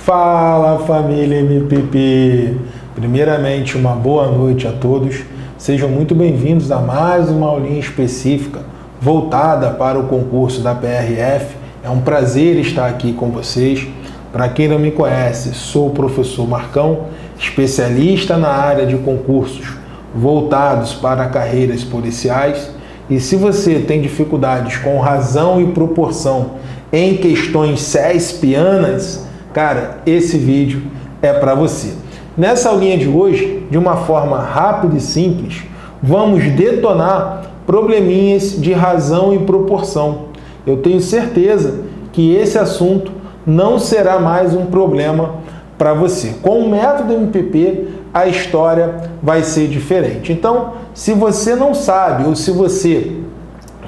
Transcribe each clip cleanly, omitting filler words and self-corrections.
Fala, família MPP! Primeiramente, uma boa noite a todos. Sejam muito bem-vindos a mais uma aulinha específica voltada para o concurso da PRF. É um prazer estar aqui com vocês. Para quem não me conhece, sou o professor Marcão, especialista na área de concursos voltados para carreiras policiais. E se você tem dificuldades com razão e proporção em questões CESPianas, cara, esse vídeo é para você. Nessa aulinha de hoje, de uma forma rápida e simples, vamos detonar probleminhas de razão e proporção. Eu tenho certeza que esse assunto não será mais um problema para você. Com o método MPP, a história vai ser diferente. Então, se você não sabe ou se você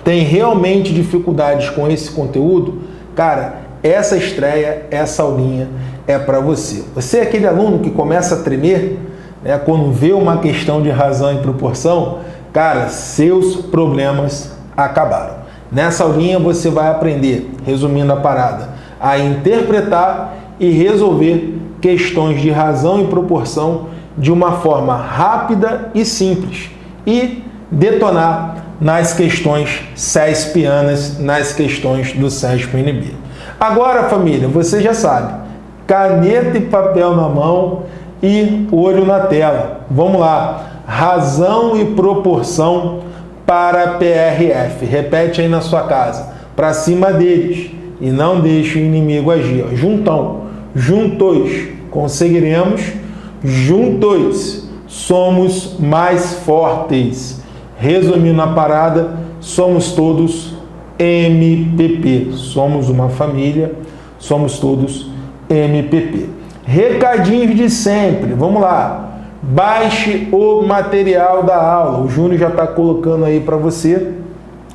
tem realmente dificuldades com esse conteúdo, cara, essa estreia, essa aulinha é para você. Você é aquele aluno que começa a tremer, né, quando vê uma questão de razão e proporção, cara, seus problemas acabaram. Nessa aulinha você vai aprender, resumindo a parada, a interpretar e resolver questões de razão e proporção de uma forma rápida e simples e detonar nas questões CESPianas, nas questões do CESP-NB. Agora, família, você já sabe, caneta e papel na mão e olho na tela. Vamos lá, razão e proporção para PRF. Repete aí na sua casa, para cima deles, e não deixe o inimigo agir. Juntão, juntos conseguiremos, juntos somos mais fortes. Resumindo a parada, somos todos MPP, somos uma família, somos todos MPP. Recadinhos de sempre, vamos lá. Baixe o material da aula, o Júnior já está colocando aí para você,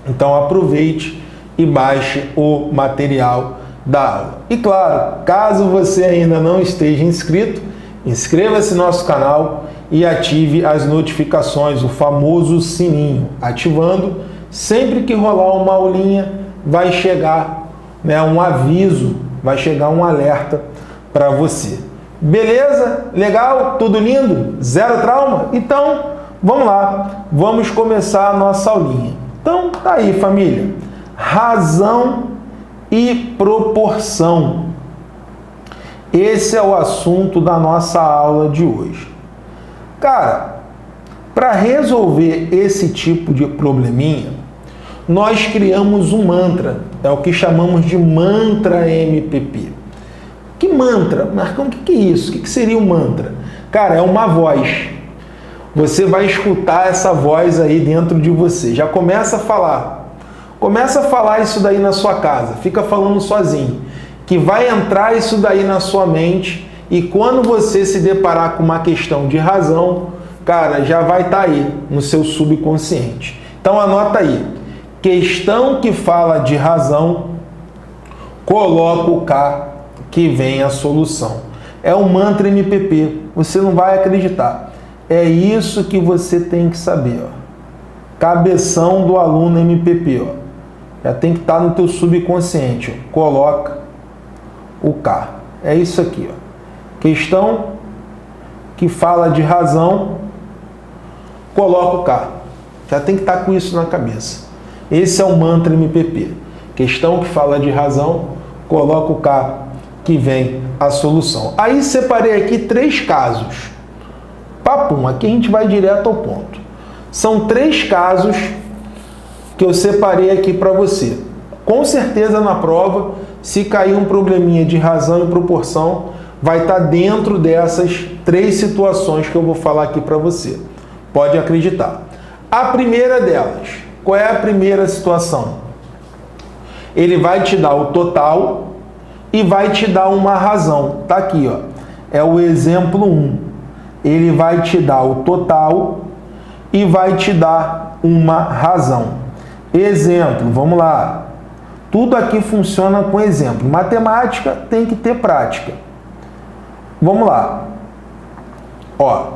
então aproveite e baixe o material da aula. E claro, caso você ainda não esteja inscrito, inscreva-se no nosso canal e ative as notificações, o famoso sininho. Ativando, sempre que rolar uma aulinha, vai chegar, né, um aviso, vai chegar um alerta para você. Beleza? Legal? Tudo lindo? Zero trauma? Então, vamos lá. Vamos começar a nossa aulinha. Então, tá aí, família. Razão e proporção. Esse é o assunto da nossa aula de hoje. Cara, para resolver esse tipo de probleminha, nós criamos um mantra. É o que chamamos de mantra MPP. Que mantra? Marcão, o que é isso? O que seria um mantra? Cara, é uma voz. Você vai escutar essa voz aí dentro de você. Já começa a falar. Começa a falar isso daí na sua casa. Fica falando sozinho. Que vai entrar isso daí na sua mente e quando você se deparar com uma questão de razão, cara, já vai estar aí no seu subconsciente. Então anota aí. Questão que fala de razão, coloca o K que vem a solução. É o mantra MPP. Você não vai acreditar. É isso que você tem que saber. Ó. Cabeção do aluno MPP. Ó. Já tem que estar no teu subconsciente. Ó. Coloca o K. É isso aqui. Ó. Questão que fala de razão, coloca o K. Já tem que estar com isso na cabeça. Esse é o mantra MPP. Questão que fala de razão, coloca o K que vem a solução. Aí separei aqui 3 casos. Papum, aqui a gente vai direto ao ponto. São 3 casos que eu separei aqui para você. Com certeza na prova, se cair um probleminha de razão e proporção, vai estar dentro dessas 3 situações que eu vou falar aqui para você. Pode acreditar. A primeira delas, qual é a primeira situação? Ele vai te dar o total e vai te dar uma razão. Tá aqui, ó. É o exemplo 1. Ele vai te dar o total e vai te dar uma razão. Exemplo, vamos lá. Tudo aqui funciona com exemplo. Matemática tem que ter prática. Vamos lá. Ó,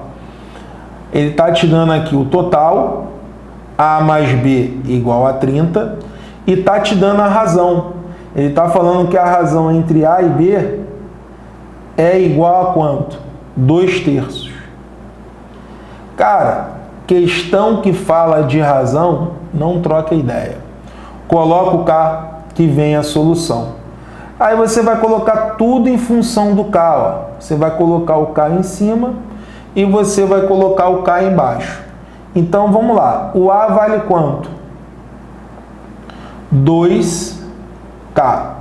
ele está te dando aqui o total, A mais B igual a 30, e está te dando a razão. Ele está falando que a razão entre A e B é igual a quanto? 2/3. Cara, questão que fala de razão, não troca ideia. Coloca o K que vem a solução. Aí você vai colocar tudo em função do K. Ó. Você vai colocar o K em cima e você vai colocar o K embaixo. Então vamos lá. O A vale quanto? 2K.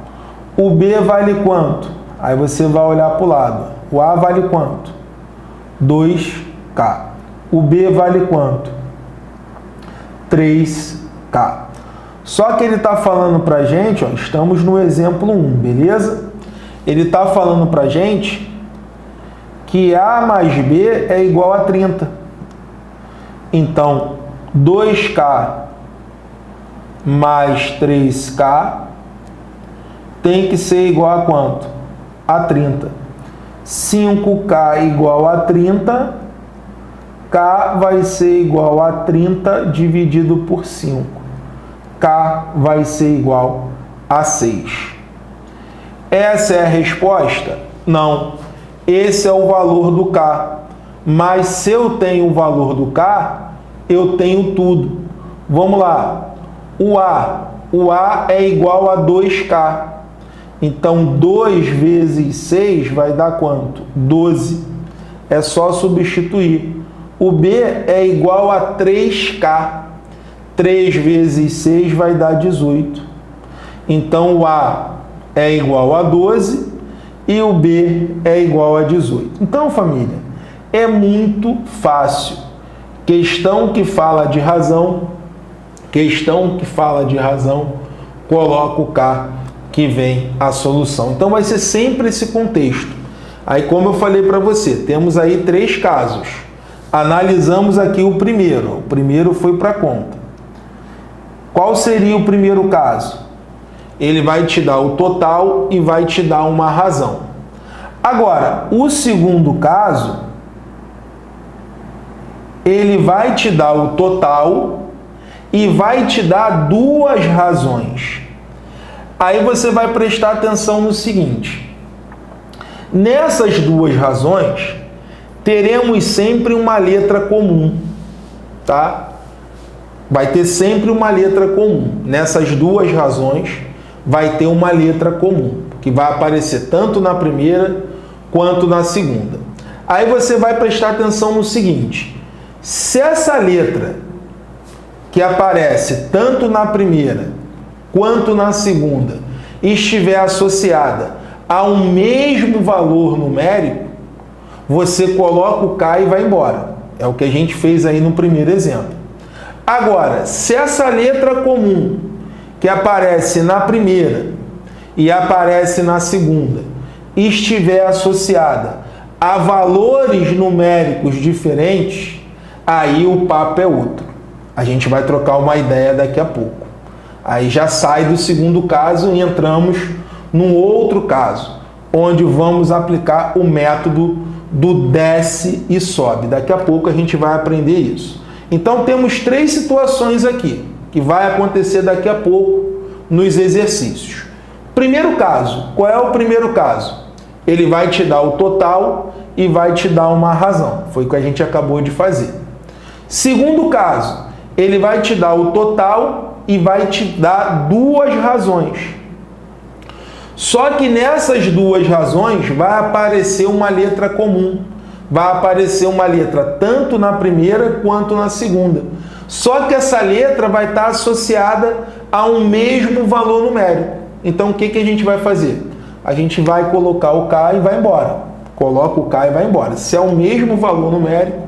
O B vale quanto? Aí você vai olhar para o lado. O A vale quanto? 2K. O B vale quanto? 3K. Só que ele está falando para a gente, ó, estamos no exemplo 1, beleza? Ele está falando para a gente que A mais B é igual a 30. Então, 2K mais 3K tem que ser igual a quanto? A 30. 5K igual a 30, K vai ser igual a 30 dividido por 5. K vai ser igual a 6. Essa é a resposta? Não. Esse é o valor do K. Mas se eu tenho o valor do K, eu tenho tudo. Vamos lá. O A é igual a 2K. Então, 2 vezes 6 vai dar quanto? 12. É só substituir. O B é igual a 3K. 3 vezes 6 vai dar 18. Então, o A é igual a 12 e o B é igual a 18. Então, família, é muito fácil. Questão que fala de razão, coloca o K que vem a solução. Então, vai ser sempre esse contexto. Aí, como eu falei para você, temos aí 3 casos. Analisamos aqui o primeiro. O primeiro foi para conta. Qual seria o primeiro caso? Ele vai te dar o total e vai te dar uma razão. Agora, o segundo caso, ele vai te dar o total e vai te dar 2 razões. Aí você vai prestar atenção no seguinte. Nessas 2 razões, teremos sempre uma letra comum, tá? Vai ter sempre uma letra comum. Nessas 2 razões, vai ter uma letra comum, que vai aparecer tanto na primeira quanto na segunda. Aí você vai prestar atenção no seguinte. Se essa letra que aparece tanto na primeira quanto na segunda estiver associada a um mesmo valor numérico, você coloca o K e vai embora. É o que a gente fez aí no primeiro exemplo. Agora, se essa letra comum que aparece na primeira e aparece na segunda estiver associada a valores numéricos diferentes, aí o papo é outro. A gente vai trocar uma ideia daqui a pouco. Aí já sai do segundo caso e entramos num outro caso, onde vamos aplicar o método do desce e sobe. Daqui a pouco a gente vai aprender isso. Então temos 3 situações aqui, que vai acontecer daqui a pouco nos exercícios. Primeiro caso, qual é o primeiro caso? Ele vai te dar o total e vai te dar uma razão. Foi o que a gente acabou de fazer. Segundo caso, ele vai te dar o total e vai te dar 2 razões. Só que nessas 2 razões vai aparecer uma letra comum. Vai aparecer uma letra tanto na primeira quanto na segunda. Só que essa letra vai estar associada a um mesmo valor numérico. Então o que a gente vai fazer? A gente vai colocar o K e vai embora. Coloca o K e vai embora. Se é o mesmo valor numérico,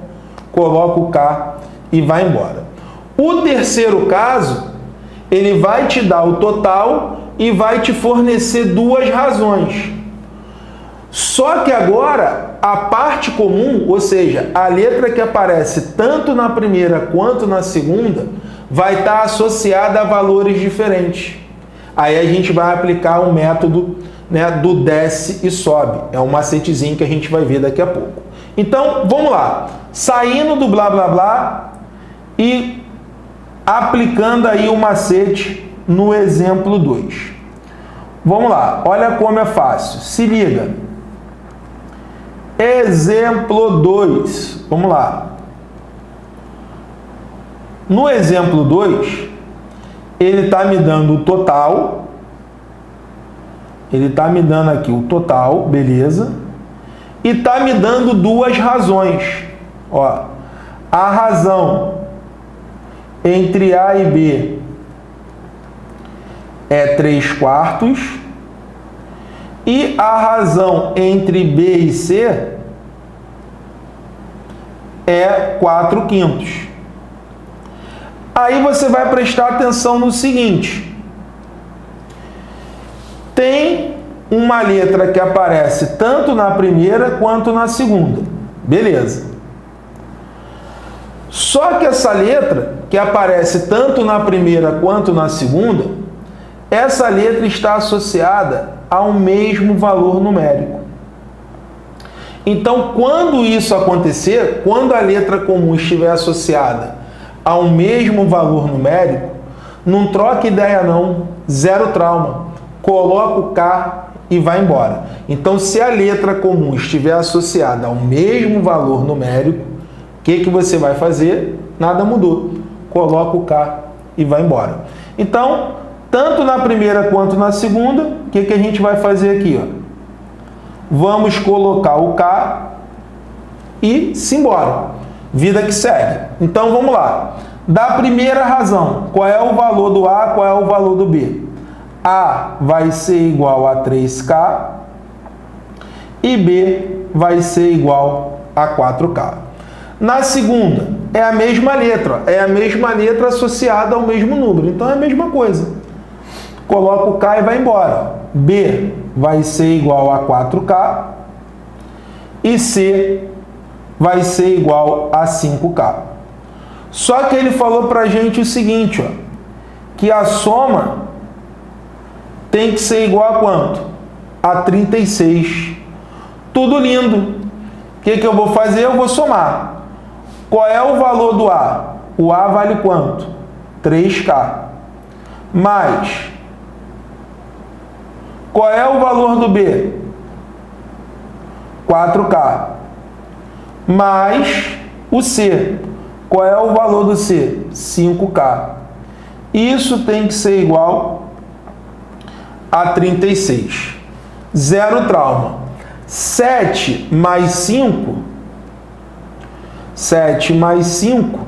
coloca o K e vai embora. O terceiro caso, ele vai te dar o total e vai te fornecer 2 razões. Só que agora, a parte comum, ou seja, a letra que aparece tanto na primeira quanto na segunda, vai estar associada a valores diferentes. Aí a gente vai aplicar o método, né, do desce e sobe. É um macetezinho que a gente vai ver daqui a pouco. Então, vamos lá. Saindo do blá blá blá e aplicando aí o macete no exemplo 2. Vamos lá, olha como é fácil. Se liga. Exemplo 2. Vamos lá. No exemplo 2, ele está me dando o total. Ele está me dando aqui o total, beleza? E está me dando duas razões. Ó, a razão entre A e B é 3/4. E a razão entre B e C é 4/5. Aí você vai prestar atenção no seguinte. Tem uma letra que aparece tanto na primeira quanto na segunda. Beleza. Só que essa letra, que aparece tanto na primeira quanto na segunda, essa letra está associada ao mesmo valor numérico. Então, quando isso acontecer, quando a letra comum estiver associada ao mesmo valor numérico, não troca ideia não, zero trauma. Coloca o K e vai embora. Então, se a letra comum estiver associada ao mesmo valor numérico, o que você vai fazer? Nada mudou. Coloca o K e vai embora. Então, tanto na primeira quanto na segunda, o que a gente vai fazer aqui? Ó? Vamos colocar o K e simbora. Vida que segue. Então, vamos lá. Da primeira razão, qual é o valor do A, qual é o valor do B? A vai ser igual a 3K e B vai ser igual a 4K. Na segunda, é a mesma letra, é a mesma letra associada ao mesmo número, então é a mesma coisa. Coloca o K e vai embora. B vai ser igual a 4K e C vai ser igual a 5K. Só que ele falou pra gente o seguinte, ó, que a soma tem que ser igual a quanto? A 36. Tudo lindo. O que eu vou fazer? Eu vou somar. Qual é o valor do A? O A vale quanto? 3K. Mais. Qual é o valor do B? 4K. Mais o C. Qual é o valor do C? 5K. Isso tem que ser igual a 36. Zero trauma. 7 mais 5. 7 mais 5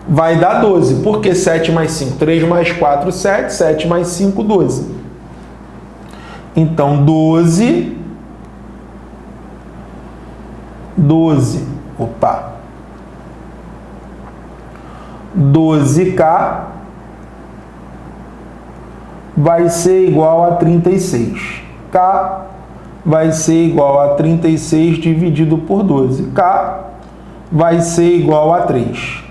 vai dar 12. Por que 7 mais 5? 3 mais 4, 7. 7 mais 5, 12. Então, 12. Opa. 12K vai ser igual a 36. K vai ser igual a 36 dividido por 12. K vai ser igual a 3.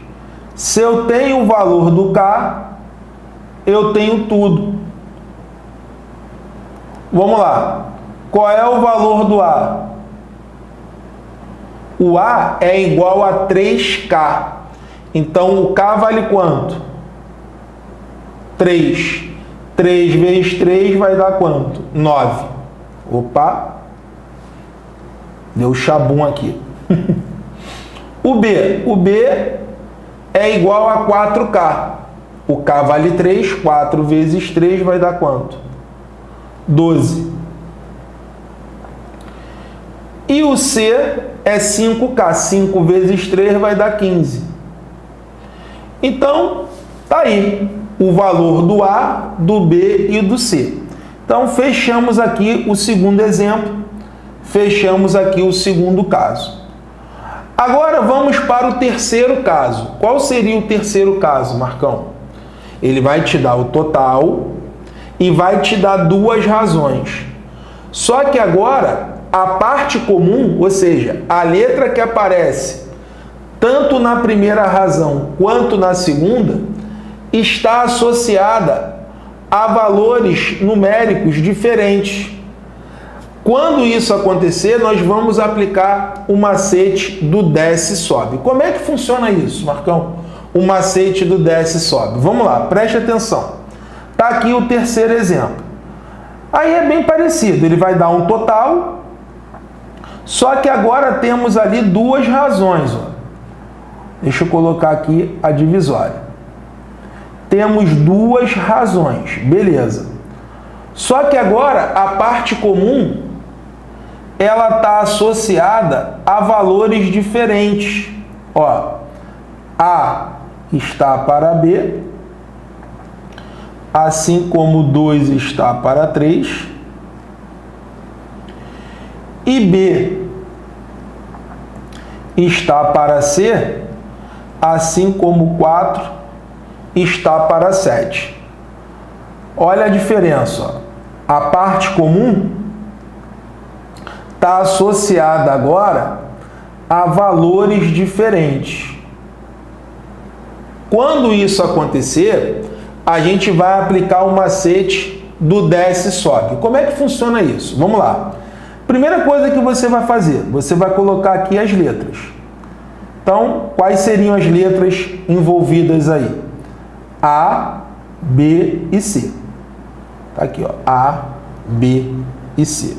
Se eu tenho o valor do K, eu tenho tudo. Vamos lá. Qual é o valor do A? O A é igual a 3K. Então, o K vale quanto? 3. 3 vezes 3 vai dar quanto? 9. Opa! Deu chabum aqui. O B é igual a 4K. O K vale 3. 4 vezes 3 vai dar quanto? 12. E o C é 5K. 5 vezes 3 vai dar 15. Então, tá aí o valor do A, do B e do C. Então, fechamos aqui o segundo exemplo, fechamos aqui o segundo caso. Agora, vamos para o terceiro caso. Qual seria o terceiro caso, Marcão? Ele vai te dar o total e vai te dar duas razões. Só que agora, a parte comum, ou seja, a letra que aparece tanto na primeira razão quanto na segunda, está associada a valores numéricos diferentes. Quando isso acontecer, nós vamos aplicar o macete do desce e sobe. Como é que funciona isso, Marcão? O macete do desce e sobe. Vamos lá, preste atenção. Está aqui o terceiro exemplo. Aí é bem parecido. Ele vai dar um total Só que agora temos ali duas razões. Ó. Deixa eu colocar aqui a divisória. Temos duas razões, beleza. Só que agora a parte comum, ela está associada a valores diferentes. Ó, A está para B, assim como 2 está para 3, e B está para C, assim como 4 está para 7. Olha a diferença. Ó. A parte comum está associada agora a valores diferentes. Quando isso acontecer, a gente vai aplicar o macete do desce e sobe. Como é que funciona isso? Vamos lá. Primeira coisa que você vai fazer, você vai colocar aqui as letras. Então, quais seriam as letras envolvidas aí? A, B e C. Tá aqui, ó. A, B e C.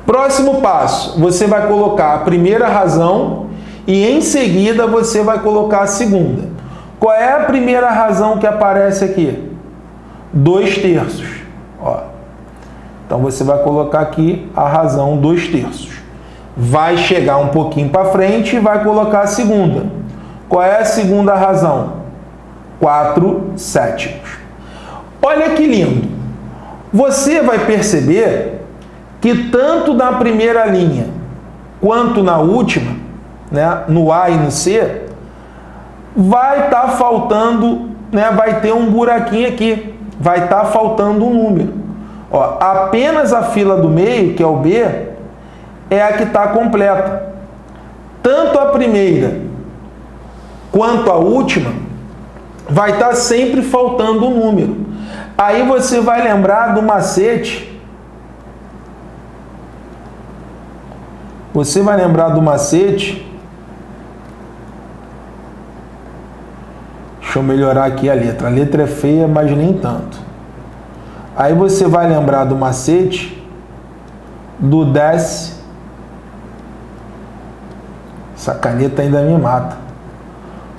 Próximo passo, você vai colocar a primeira razão e em seguida você vai colocar a segunda. Qual é a primeira razão que aparece aqui? 2/3. Ó. Então você vai colocar aqui a razão 2/3. Vai chegar um pouquinho para frente e vai colocar a segunda. Qual é a segunda razão? 4/7. Olha que lindo. Você vai perceber que tanto na primeira linha quanto na última, né, no A e no C, vai estar faltando, né, vai ter um buraquinho aqui, vai estar faltando um número. Ó, apenas a fila do meio, que é o B, é a que está completa. Tanto a primeira quanto a última vai estar sempre faltando um número. Aí você vai lembrar do macete. Você vai lembrar do macete. Deixa eu melhorar aqui a letra. A letra é feia, mas nem tanto. Aí você vai lembrar do macete do desce. Essa caneta ainda me mata.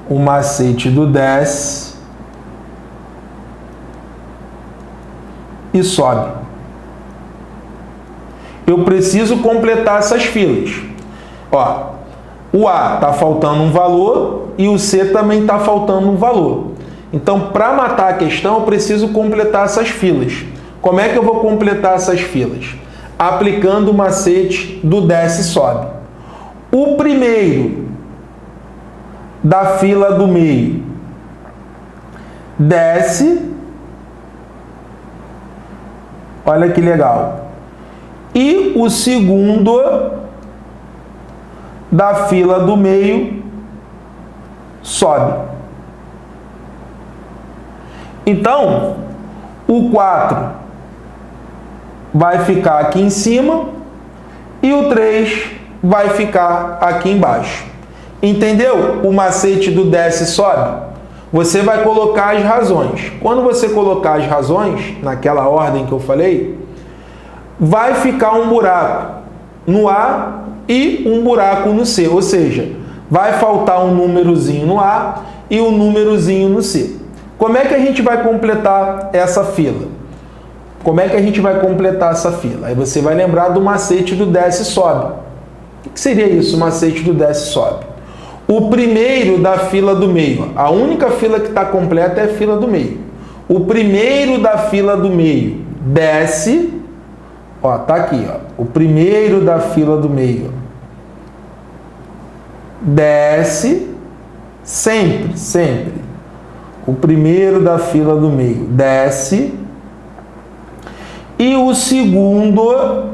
O macete do desce e sobe. Eu preciso completar essas filas. Ó, o A está faltando um valor e o C também está faltando um valor. Então, para matar a questão, eu preciso completar essas filas. Como é que eu vou completar essas filas? Aplicando o macete do desce e sobe. O primeiro da fila do meio desce. Olha que legal. E o segundo da fila do meio sobe. Então, o 4 vai ficar aqui em cima e o 3 vai ficar aqui embaixo. Entendeu? O macete do desce e sobe. Você vai colocar as razões. Quando você colocar as razões, naquela ordem que eu falei, vai ficar um buraco no A e um buraco no C. Ou seja, vai faltar um númerozinho no A e um númerozinho no C. Como é que a gente vai completar essa fila? Como é que a gente vai completar essa fila? Aí você vai lembrar do macete do desce e sobe. O que seria isso, o macete do desce e sobe? O primeiro da fila do meio. A única fila que está completa é a fila do meio. O primeiro da fila do meio desce. Ó, tá aqui, ó. O primeiro da fila do meio desce sempre, sempre. O primeiro da fila do meio desce e o segundo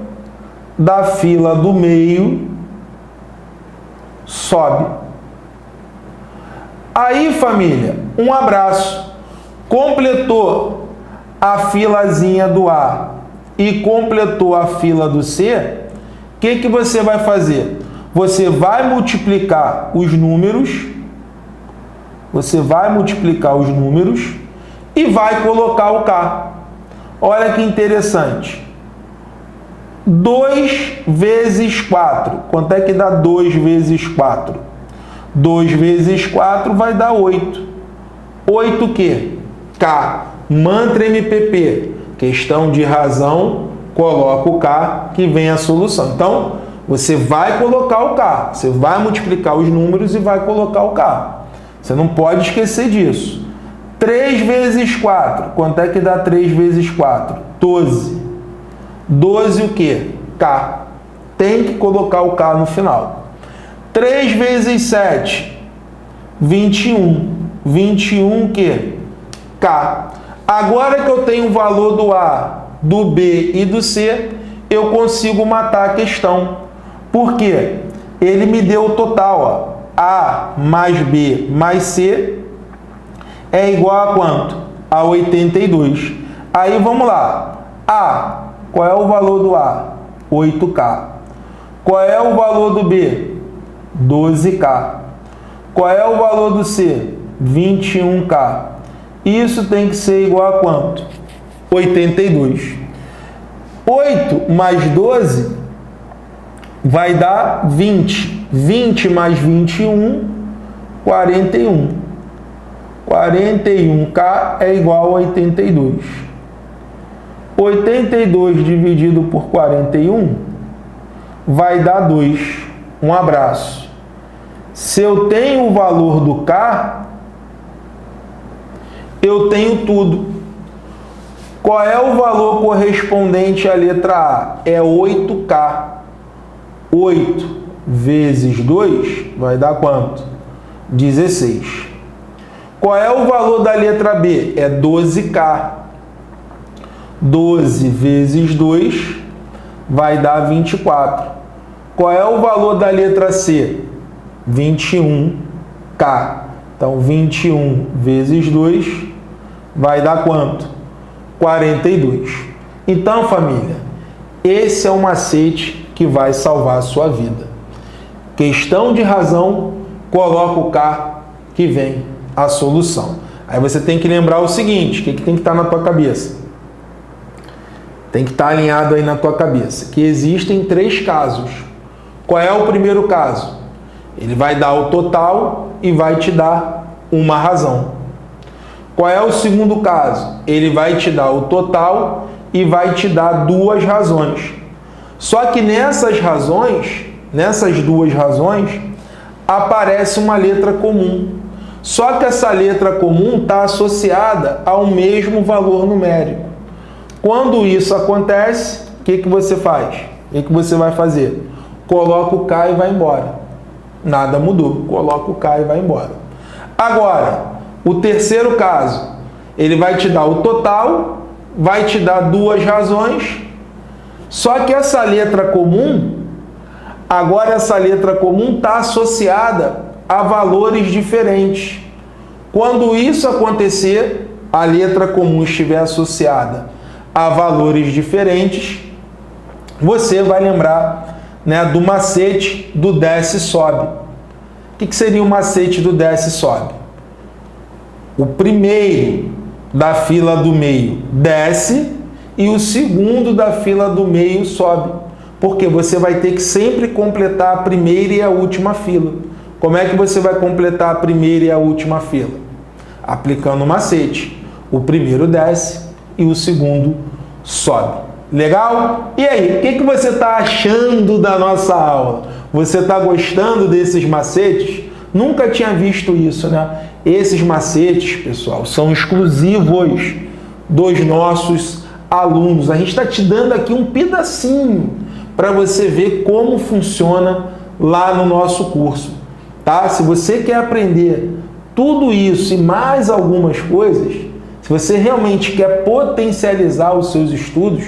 da fila do meio sobe. Aí, família, um abraço. Completou a filazinha do A e completou a fila do C, o que você vai fazer? Você vai multiplicar os números, e vai colocar o K. Olha que interessante. 2 vezes 4. Quanto é que dá 2 vezes 4? 2 vezes 4 vai dar 8. 8 o quê? K. Mantra MPP. Questão de razão, coloca o K que vem a solução. Então, você vai colocar o K. Você vai multiplicar os números e vai colocar o K. Você não pode esquecer disso. 3 vezes 4. Quanto é que dá 3 vezes 4? 12. 12 o quê? K. Tem que colocar o K no final. 3 vezes 7. 21. 21 o quê? K. Agora que eu tenho o valor do A, do B e do C, eu consigo matar a questão. Por quê? Ele me deu o total. Ó. A mais B mais C é igual a quanto? A 82. Aí vamos lá. A, qual é o valor do A? 8K. Qual é o valor do B? 12K. Qual é o valor do C? 21K. Isso tem que ser igual a quanto? 82. 8 mais 12 vai dar 20. 20 mais 21, 41. 41K é igual a 82. 82 dividido por 41 vai dar 2. Um abraço. Se eu tenho o valor do K, eu tenho tudo. Qual é o valor correspondente à letra A? É 8K. 8 vezes 2 vai dar quanto? 16. Qual é o valor da letra B? É 12K. 12 vezes 2 vai dar 24. Qual é o valor da letra C? 21K. Então, 21 vezes 2 vai dar quanto? 42. Então, família, esse é o macete que vai salvar a sua vida. Questão de razão, coloca o K que vem a solução. Aí você tem que lembrar o seguinte, o que tem que estar na tua cabeça? Tem que estar alinhado aí na tua cabeça, que existem 3 casos. Qual é o primeiro caso? Ele vai dar o total e vai te dar uma razão. Qual é o segundo caso? Ele vai te dar o total e vai te dar 2 razões. Só que nessas duas razões, aparece uma letra comum. Só que essa letra comum está associada ao mesmo valor numérico. Quando isso acontece, o que você faz? O que você vai fazer? Coloca o K e vai embora. Nada mudou. Coloca o K e vai embora. Agora, o terceiro caso, ele vai te dar o total, vai te dar 2 razões, só que essa letra comum, agora essa letra comum está associada a valores diferentes. Quando isso acontecer, a letra comum estiver associada a valores diferentes, você vai lembrar, né, do macete do desce e sobe. O que seria o macete do desce e sobe? O primeiro da fila do meio desce e o segundo da fila do meio sobe. Porque você vai ter que sempre completar a primeira e a última fila. Como é que você vai completar a primeira e a última fila? Aplicando o macete. O primeiro desce e o segundo sobe. Legal? E aí, o que você está achando da nossa aula? Você está gostando desses macetes? Nunca tinha visto isso, né? Esses macetes, pessoal, são exclusivos dos nossos alunos. A gente está te dando aqui um pedacinho para você ver como funciona lá no nosso curso, tá? Se você quer aprender tudo isso e mais algumas coisas, se você realmente quer potencializar os seus estudos,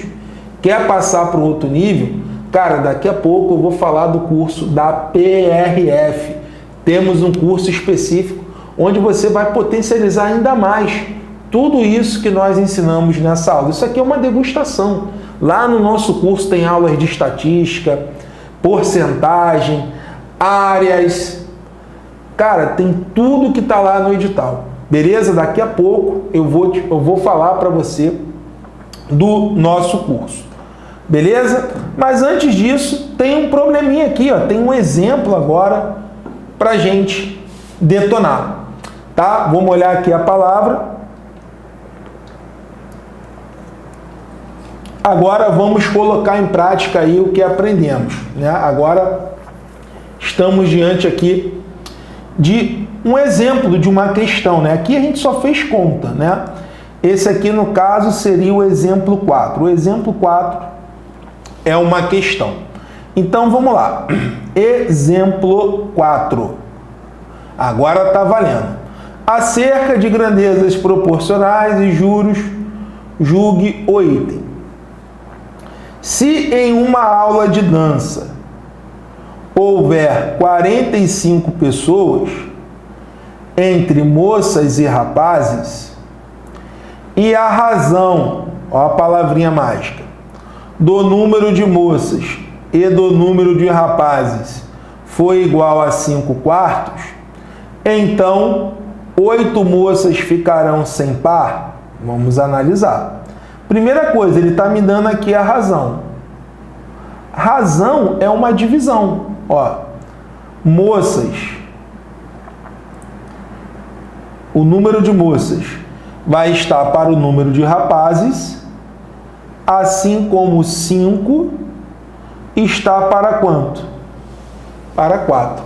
quer passar para o outro nível, cara, daqui a pouco eu vou falar do curso da PRF. Temos um curso específico onde você vai potencializar ainda mais tudo isso que nós ensinamos nessa aula. Isso aqui é uma degustação. Lá no nosso curso tem aulas de estatística, porcentagem, áreas. Cara, tem tudo que está lá no edital. Beleza? Daqui a pouco eu vou falar para você do nosso curso. Beleza? Mas antes disso, tem um probleminha aqui, ó. Tem um exemplo agora para gente detonar, tá? Vamos olhar aqui a palavra. Agora vamos colocar em prática aí o que aprendemos, né? Agora estamos diante aqui de um exemplo de uma questão, né? Aqui a gente só fez conta, né? Esse aqui, no caso, seria o exemplo 4. O exemplo 4 é uma questão. Então, vamos lá. Exemplo 4. Agora está valendo. Acerca de grandezas proporcionais e juros, julgue o item. Se em uma aula de dança houver 45 pessoas, entre moças e rapazes, e a razão, ó a palavrinha mágica, do número de moças e do número de rapazes foi igual a 5/4, então 8 moças ficarão sem par? Vamos analisar. Primeira coisa, ele está me dando aqui a razão. Razão é uma divisão. Ó, moças, o número de moças vai estar para o número de rapazes, assim como 5 está para quanto? Para 4.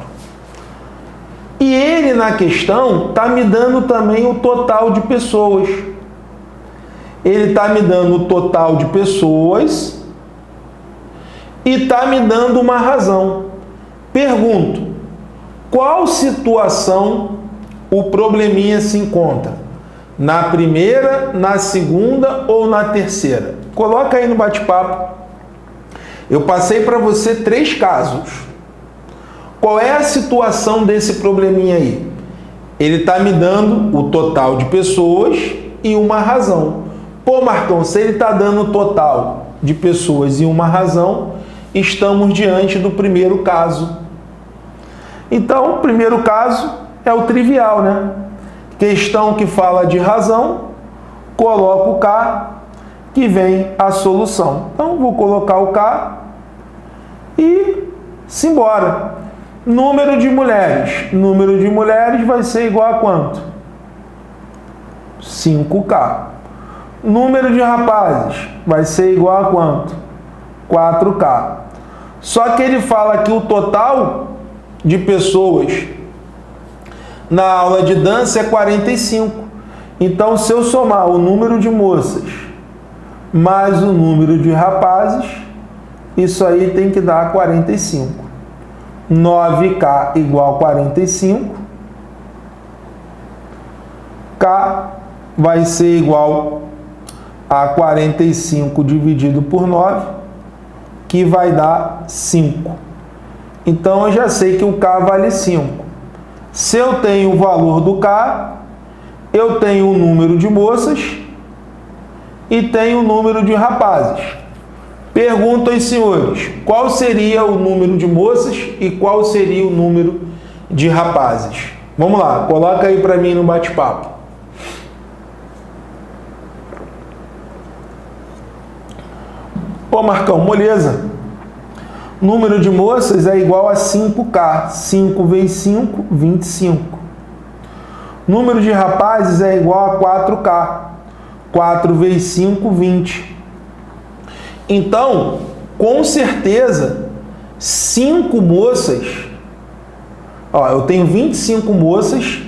E ele, na questão, está me dando também o total de pessoas. Ele está me dando o total de pessoas e está me dando uma razão. Pergunto, qual situação o probleminha se encontra? Na primeira, na segunda ou na terceira? Coloca aí no bate-papo. Eu passei para você 3 casos. Qual é a situação desse probleminha aí? Ele está me dando o total de pessoas e uma razão. Pô, Marcão, se ele está dando o total de pessoas e uma razão, estamos diante do primeiro caso. Então, o primeiro caso é o trivial, né? Questão que fala de razão, coloco o K, que vem a solução. Então, vou colocar o K e simbora. Número de mulheres. Número de mulheres vai ser igual a quanto? 5K. Número de rapazes vai ser igual a quanto? 4K. Só que ele fala que o total de pessoas na aula de dança é 45. Então, se eu somar o número de moças mais o número de rapazes, isso aí tem que dar 45. 9K igual a 45. K vai ser igual a 45 dividido por 9, que vai dar 5. Então, eu já sei que o K vale 5. Se eu tenho o valor do K, eu tenho o número de moças e tenho o número de rapazes. Pergunto aos senhores, qual seria o número de moças e qual seria o número de rapazes? Vamos lá, coloca aí para mim no bate-papo. Pô, Marcão, moleza. Número de moças é igual a 5K. 5 vezes 5, 25. Número de rapazes é igual a 4K. 4 vezes 5, 20. Então, com certeza, 5 moças... Ó, eu tenho 25 moças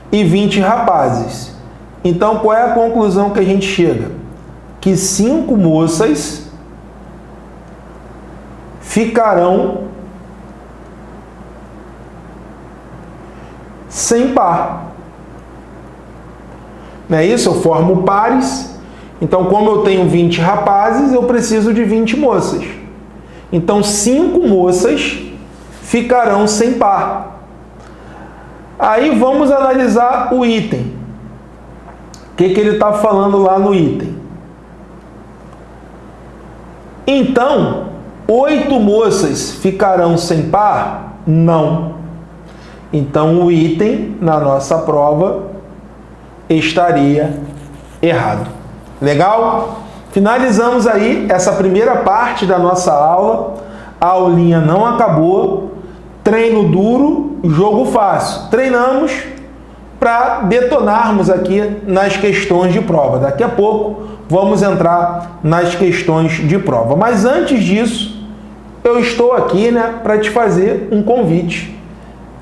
e 20 rapazes. Então, qual é a conclusão que a gente chega? Que 5 moças ficarão sem par. Não é isso? Eu formo pares. Então, como eu tenho 20 rapazes, eu preciso de 20 moças. Então, 5 moças ficarão sem par. Aí, vamos analisar o item. O que ele está falando lá no item? Então, 8 moças ficarão sem par? Não. Então, o item na nossa prova estaria errado. Legal? Finalizamos aí essa primeira parte da nossa aula. A aulinha não acabou. Treino duro, jogo fácil. Treinamos para detonarmos aqui nas questões de prova. Daqui a pouco vamos entrar nas questões de prova. Mas antes disso, eu estou aqui, para te fazer um convite.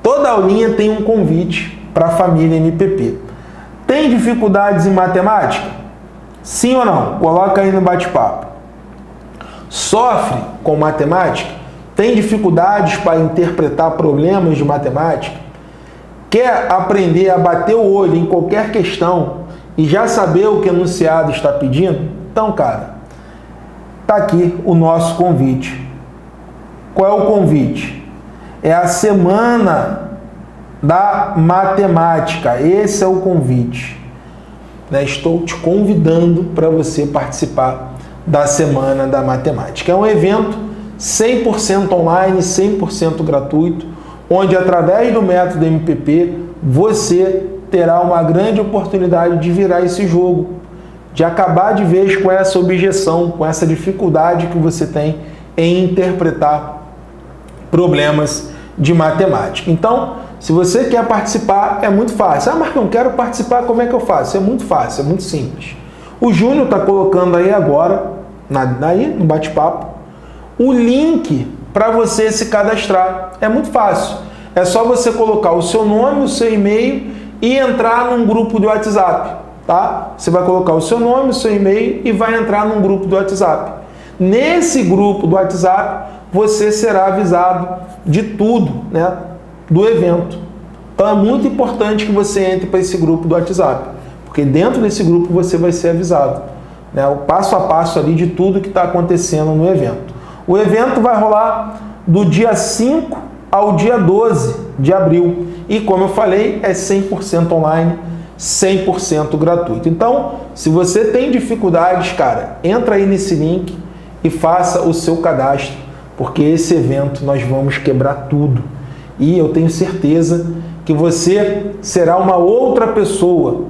Toda aulinha tem um convite para a família MPP. Tem dificuldades em matemática? Sim ou não? Coloca aí no bate-papo. Sofre com matemática? Tem dificuldades para interpretar problemas de matemática? Quer aprender a bater o olho em qualquer questão e já saber o que o enunciado está pedindo? Então, cara, tá aqui o nosso convite. Qual é o convite? É a semana da matemática. Esse é o convite. Estou te convidando para você participar da semana da matemática. É um evento 100% online, 100% gratuito, onde através do método MPP você terá uma grande oportunidade de virar esse jogo, de acabar de vez com essa objeção, com essa dificuldade que você tem em interpretar problemas de matemática. Então, se você quer participar, é muito fácil. Ah, Marcão, quero participar, como é que eu faço? É muito fácil, é muito simples. O Júnior está colocando aí agora, no bate-papo, o link para você se cadastrar. É muito fácil. É só você colocar o seu nome, o seu e-mail e entrar num grupo do WhatsApp, tá? Você vai colocar o seu nome, o seu e-mail e vai entrar num grupo do WhatsApp. Nesse grupo do WhatsApp, você será avisado de tudo, do evento. Então é muito importante que você entre para esse grupo do WhatsApp, porque dentro desse grupo você vai ser avisado, o passo a passo ali de tudo que está acontecendo no evento. O evento vai rolar do dia 5 ao dia 12 de abril e, como eu falei, é 100% online, 100% gratuito. Então, se você tem dificuldades, cara, entra aí nesse link e faça o seu cadastro, porque esse evento nós vamos quebrar tudo. E eu tenho certeza que você será uma outra pessoa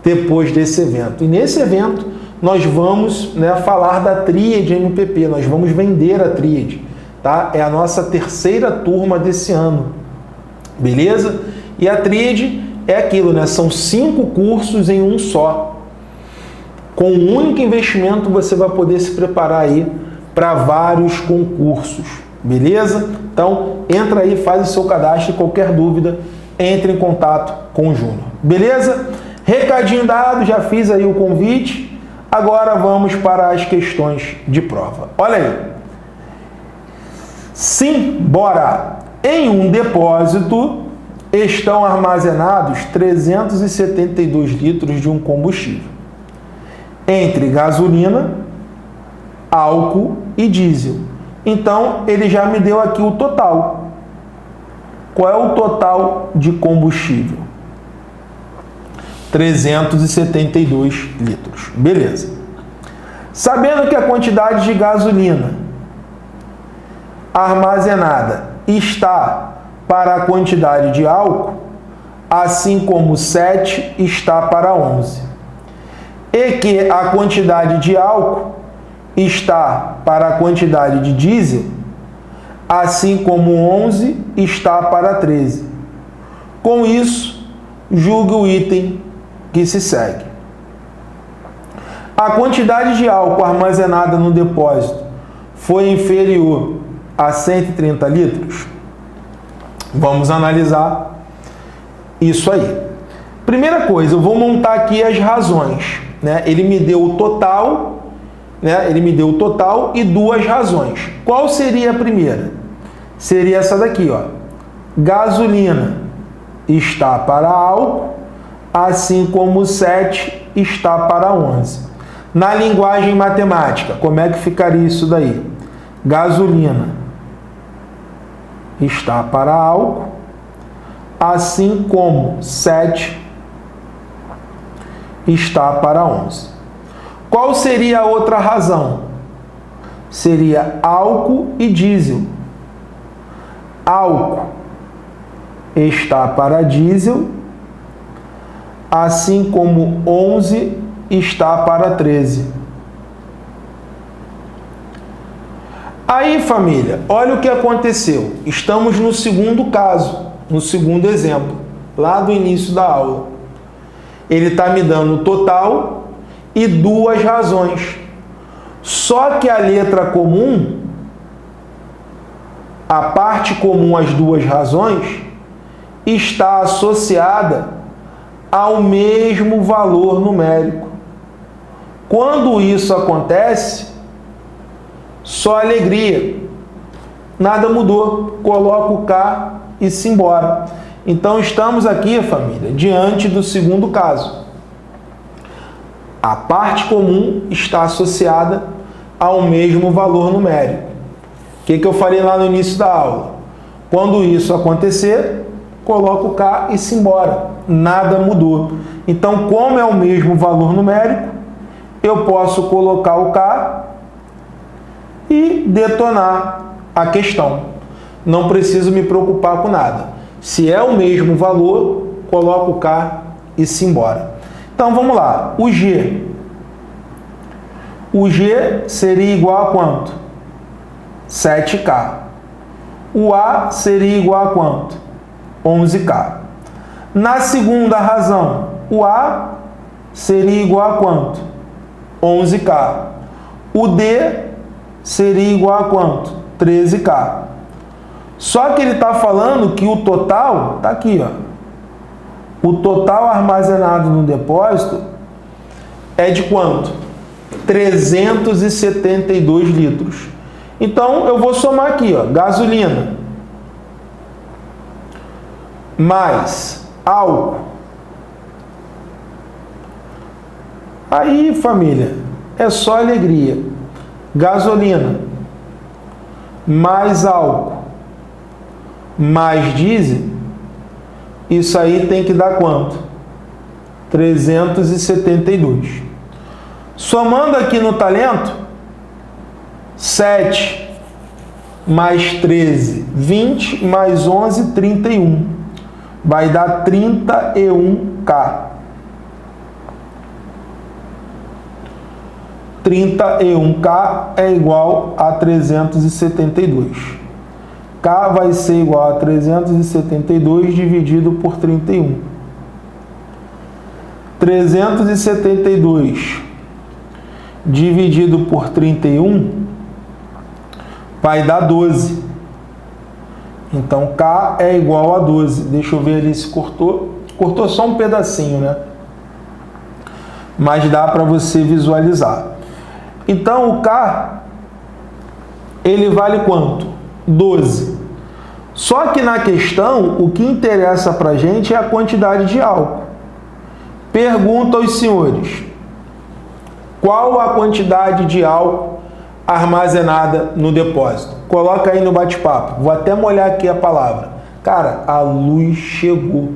depois desse evento. E nesse evento nós vamos falar da tríade MPP, nós vamos vender a tríade, tá? É a nossa terceira turma desse ano, beleza? E a tríade é aquilo, são 5 cursos em um só. Com um único investimento você vai poder se preparar aí para vários concursos, beleza? Então, entra aí, faz o seu cadastro e qualquer dúvida, entre em contato com o Júnior, beleza? Recadinho dado, já fiz aí o convite, agora vamos para as questões de prova. Olha aí. Sim, bora! Em um depósito estão armazenados 372 litros de um combustível, entre gasolina, álcool e diesel. Então, ele já me deu aqui o total. Qual é o total de combustível? 372 litros. Beleza. Sabendo que a quantidade de gasolina armazenada está para a quantidade de álcool, assim como 7 está para 11, e que a quantidade de álcool está para a quantidade de diesel, assim como 11 está para 13. Com isso, julgue o item que se segue. A quantidade de álcool armazenada no depósito foi inferior a 130 litros? Vamos analisar isso aí. Primeira coisa, eu vou montar aqui as razões. Ele me deu o total, ele me deu o total e 2 razões. Qual seria a primeira? Seria essa daqui, ó. Gasolina está para álcool, assim como 7 está para 11. Na linguagem matemática, como é que ficaria isso daí? Gasolina está para álcool, assim como 7 está para 11. Qual seria a outra razão? Seria álcool e diesel. Álcool está para diesel, assim como 11 está para 13. Aí, família, olha o que aconteceu. Estamos no segundo caso, no segundo exemplo, lá do início da aula. Ele está me dando o total e duas razões. Só que a letra comum, a parte comum às duas razões, está associada ao mesmo valor numérico. Quando isso acontece, só alegria. Nada mudou. Coloca o K e se embora. Então, estamos aqui, família, diante do segundo caso. A parte comum está associada ao mesmo valor numérico. O que eu falei lá no início da aula? Quando isso acontecer, coloca o K e se embora. Nada mudou. Então, como é o mesmo valor numérico, eu posso colocar o K e detonar a questão. Não preciso me preocupar com nada. Se é o mesmo valor, coloco o K e se embora. Então, vamos lá. O G. O G seria igual a quanto? 7K. O A seria igual a quanto? 11K. Na segunda razão, o A seria igual a quanto? 11K. O D seria igual a quanto? 13K. Só que ele está falando que o total, está aqui, ó. O total armazenado no depósito é de quanto? 372 litros. Então, eu vou somar aqui, ó, gasolina mais álcool. Aí, família, é só alegria. Gasolina mais álcool mais diesel, isso aí tem que dar quanto? 372. Somando aqui no talento, 7 mais 13, 20 mais 11, 31. Vai dar 31K. 31K é igual a 372. K vai ser igual a 372 dividido por 31. 372 dividido por 31 vai dar 12. Então, K é igual a 12. Deixa eu ver ali se cortou. Cortou só um pedacinho, né? Mas dá para você visualizar. Então, o K, ele vale quanto? 12. Só que na questão, o que interessa para a gente é a quantidade de álcool. Pergunta aos senhores: qual a quantidade de álcool armazenada no depósito? Coloca aí no bate-papo. Vou até molhar aqui a palavra. Cara, a luz chegou.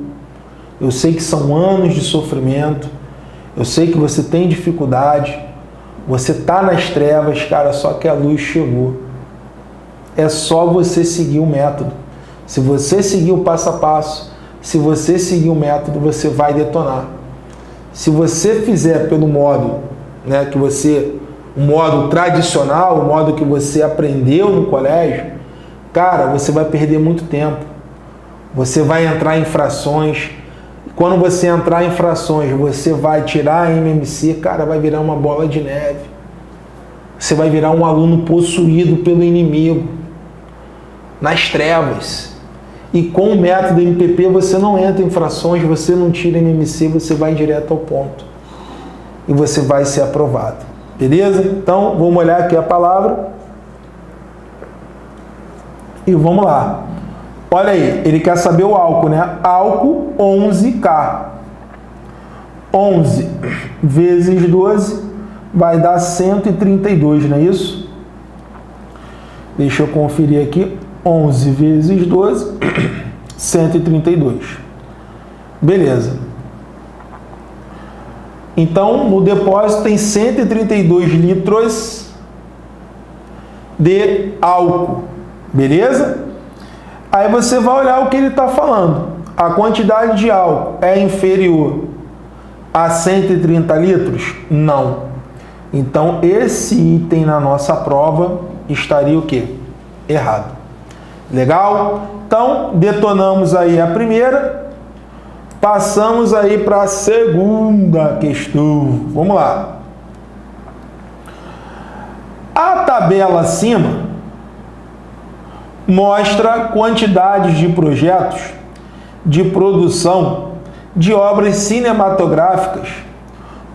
Eu sei que são anos de sofrimento. Eu sei que você tem dificuldade. Você está nas trevas, cara, só que a luz chegou. É só você seguir o método. Se você seguir o passo a passo, se você seguir o método, você vai detonar. Se você fizer pelo modo, né, o modo tradicional, o modo que você aprendeu no colégio, cara, você vai perder muito tempo. Você vai entrar em frações. Quando você entrar em frações, você vai tirar a MMC, cara, vai virar uma bola de neve. Você vai virar um aluno possuído pelo inimigo, nas trevas. E com o método MPP você não entra em frações, você não tira MMC, você vai direto ao ponto. E você vai ser aprovado. Beleza? Então, vamos olhar aqui a palavra. E vamos lá. Olha aí, ele quer saber o álcool, né? Álcool, 11K. 11 vezes 12 vai dar 132, não é isso? Deixa eu conferir aqui. 11 vezes 12, 132. Beleza. Então, no depósito tem 132 litros de álcool. Beleza? Aí você vai olhar o que ele está falando. A quantidade de álcool é inferior a 130 litros? Não. Então, esse item na nossa prova estaria o quê? Errado. Legal? Então, detonamos aí a primeira, passamos aí para a segunda questão. Vamos lá. A tabela acima mostra quantidades de projetos de produção de obras cinematográficas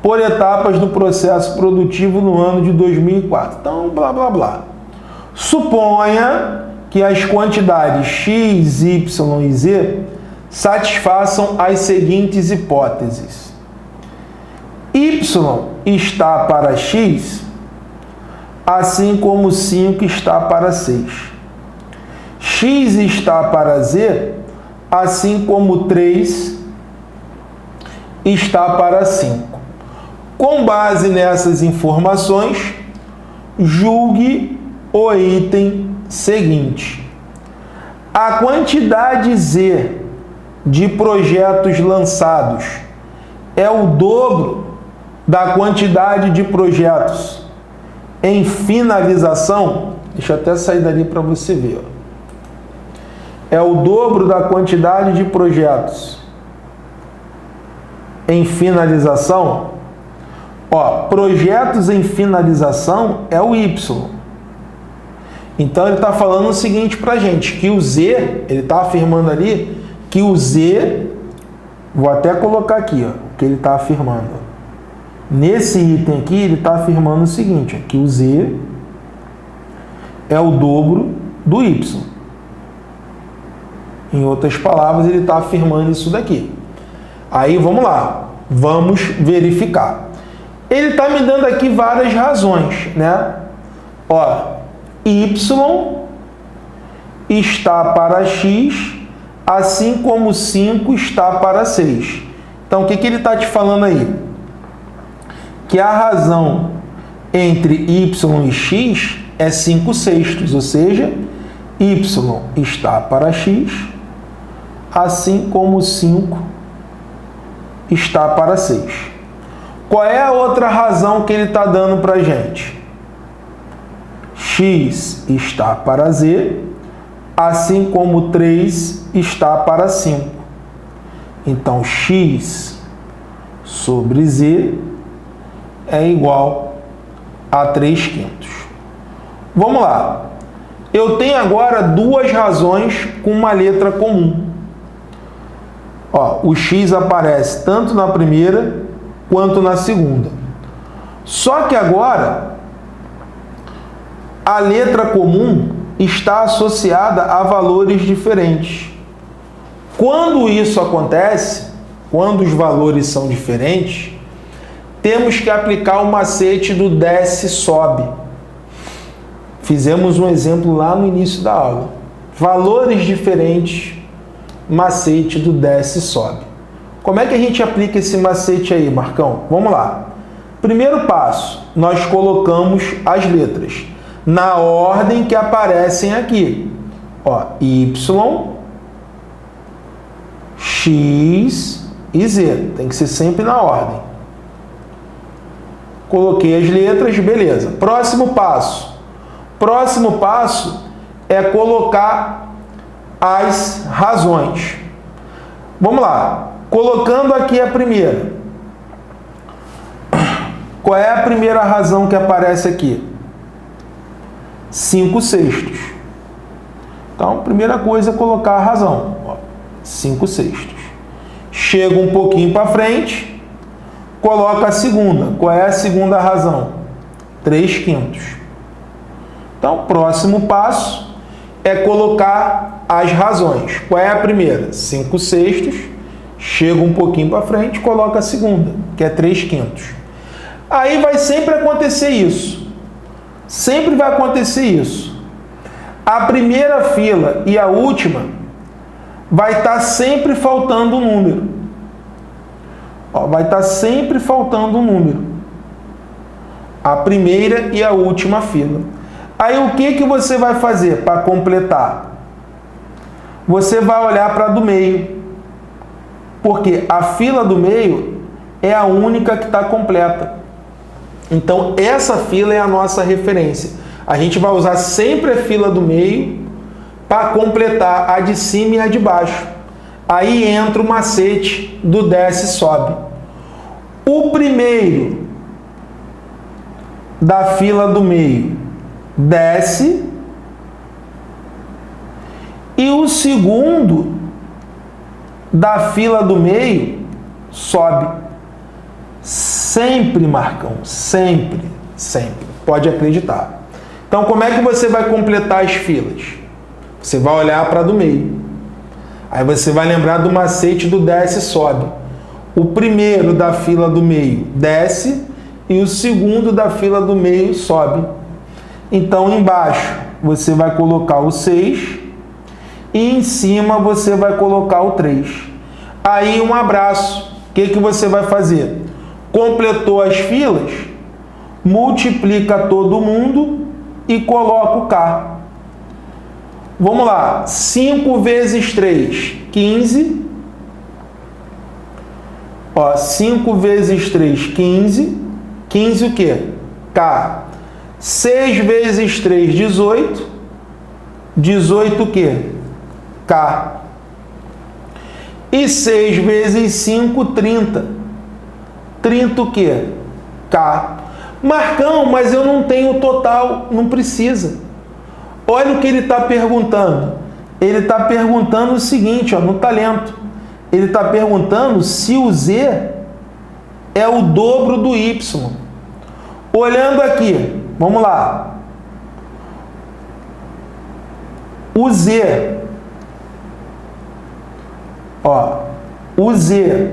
por etapas do processo produtivo no ano de 2004. Então, blá, blá, blá. Suponha que as quantidades x, y e z satisfaçam as seguintes hipóteses. Y está para x, assim como 5 está para 6. X está para z, assim como 3 está para 5. Com base nessas informações, julgue o item seguinte. A quantidade Z de projetos lançados é o dobro da quantidade de projetos em finalização. Deixa eu até sair dali para você ver. É o dobro da quantidade de projetos em finalização. Projetos em finalização é o Y. Então ele está falando o seguinte para a gente, que o Z, ele está afirmando ali que o Z, vou até colocar aqui, o que ele está afirmando. Nesse item aqui, ele está afirmando o seguinte, que o Z é o dobro do Y. Em outras palavras, ele está afirmando isso daqui. Aí, vamos lá, vamos verificar. Ele está me dando aqui várias razões, né? Y está para x, assim como 5 está para 6. Então, o que ele está te falando aí? Que a razão entre y e x é 5/6, ou seja, y está para x, assim como 5 está para 6. Qual é a outra razão que ele está dando para a gente? X está para z, assim como 3 está para 5. Então, x sobre z é igual a 3/5. Vamos lá. Eu tenho agora duas razões com uma letra comum. O x aparece tanto na primeira quanto na segunda. Só que agora a letra comum está associada a valores diferentes. Quando isso acontece, quando os valores são diferentes, temos que aplicar o macete do desce e sobe. Fizemos um exemplo lá no início da aula. Valores diferentes, macete do desce e sobe. Como é que a gente aplica esse macete aí, Marcão? Vamos lá. Primeiro passo, nós colocamos as letras na ordem que aparecem aqui. Y, X e Z. Tem que ser sempre na ordem. Coloquei as letras, beleza. Próximo passo. Próximo passo é colocar as razões. Vamos lá. Colocando aqui a primeira. Qual é a primeira razão que aparece aqui? 5/6. Então, primeira coisa é colocar a razão. 5/6. Chega um pouquinho para frente, coloca a segunda. Qual é a segunda razão? 3/5. Então, próximo passo é colocar as razões. Qual é a primeira? 5/6. Chega um pouquinho para frente, coloca a segunda, que é 3/5. Aí vai sempre acontecer isso. Sempre vai acontecer isso. A primeira fila e a última vai estar sempre faltando um número. Vai estar sempre faltando um número. A primeira e a última fila. Aí o que você vai fazer para completar? Você vai olhar para a do meio. Porque a fila do meio é a única que está completa. Então, essa fila é a nossa referência. A gente vai usar sempre a fila do meio para completar a de cima e a de baixo. Aí entra o macete do desce e sobe. O primeiro da fila do meio desce e o segundo da fila do meio sobe. Sempre, Marcão, sempre, sempre. Pode acreditar. Então, como é que você vai completar as filas? Você vai olhar para a do meio. Aí você vai lembrar do macete do desce e sobe. O primeiro da fila do meio desce e o segundo da fila do meio sobe. Então, embaixo você vai colocar o 6 e em cima você vai colocar o 3. Aí, um abraço. O que você vai fazer? Completou as filas, multiplica todo mundo e coloca o K. Vamos lá. 5 vezes 3, 15. 5 vezes 3, 15. 15 o quê? K. 6 vezes 3, 18. 18 o quê? K. E 6 vezes 5, 30. 30 o quê? K. Marcão, mas eu não tenho total. Não precisa. Olha o que ele está perguntando. Ele está perguntando o seguinte, no talento. Ele está perguntando se o Z é o dobro do Y. Olhando aqui, vamos lá. O Z, o Z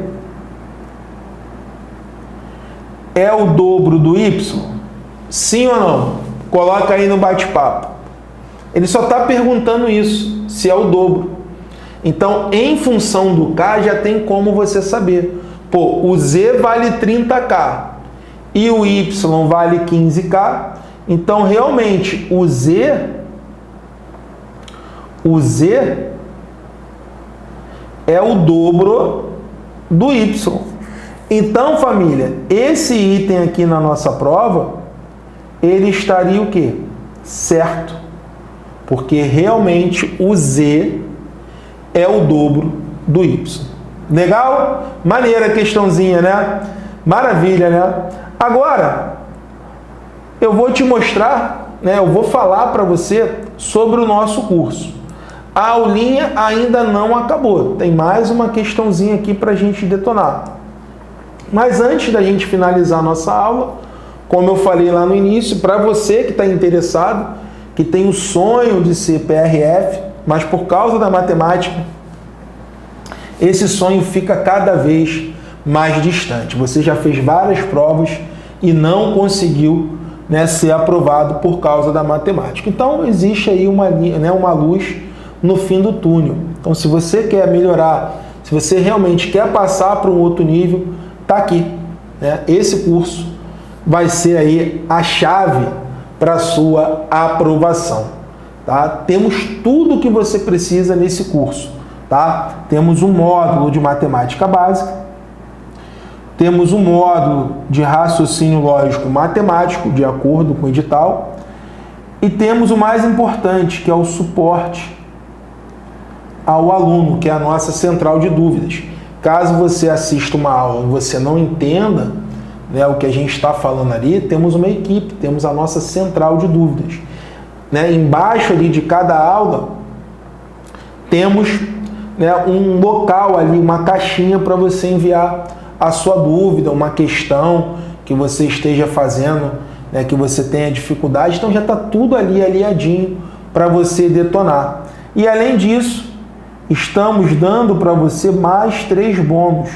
é o dobro do Y? Sim ou não? Coloca aí no bate-papo. Ele só está perguntando isso, se é o dobro. Então, em função do K, já tem como você saber. Pô, o Z vale 30K e o Y vale 15K. Então, realmente, o Z é o dobro do Y. Então, família, esse item aqui na nossa prova, ele estaria o quê? Certo. Porque realmente o Z é o dobro do Y. Legal? Maneira a questãozinha, né? Maravilha, né? Agora, eu vou te mostrar, né? Eu vou falar para você sobre o nosso curso. A aulinha ainda não acabou. Tem mais uma questãozinha aqui para a gente detonar. Mas antes da gente finalizar a nossa aula, como eu falei lá no início, para você que está interessado, que tem o sonho de ser PRF, mas por causa da matemática, esse sonho fica cada vez mais distante. Você já fez várias provas e não conseguiu, né, ser aprovado por causa da matemática. Então, existe aí uma luz no fim do túnel. Então, se você quer melhorar, se você realmente quer passar para um outro nível, tá aqui, né? Esse curso vai ser aí a chave para a sua aprovação, tá? Temos tudo o que você precisa nesse curso, tá? Temos um módulo de matemática básica, temos um módulo de raciocínio lógico matemático, de acordo com o edital, e temos o mais importante, que é o suporte ao aluno, que é a nossa central de dúvidas. Caso você assista uma aula e você não entenda, né, o que a gente está falando ali, temos uma equipe, temos a nossa central de dúvidas. Né? Embaixo ali de cada aula, temos, né, um local ali, uma caixinha para você enviar a sua dúvida, uma questão que você esteja fazendo, né, que você tenha dificuldade. Então já está tudo ali alinhadinho para você detonar. E além disso, estamos dando para você mais 3 bônus.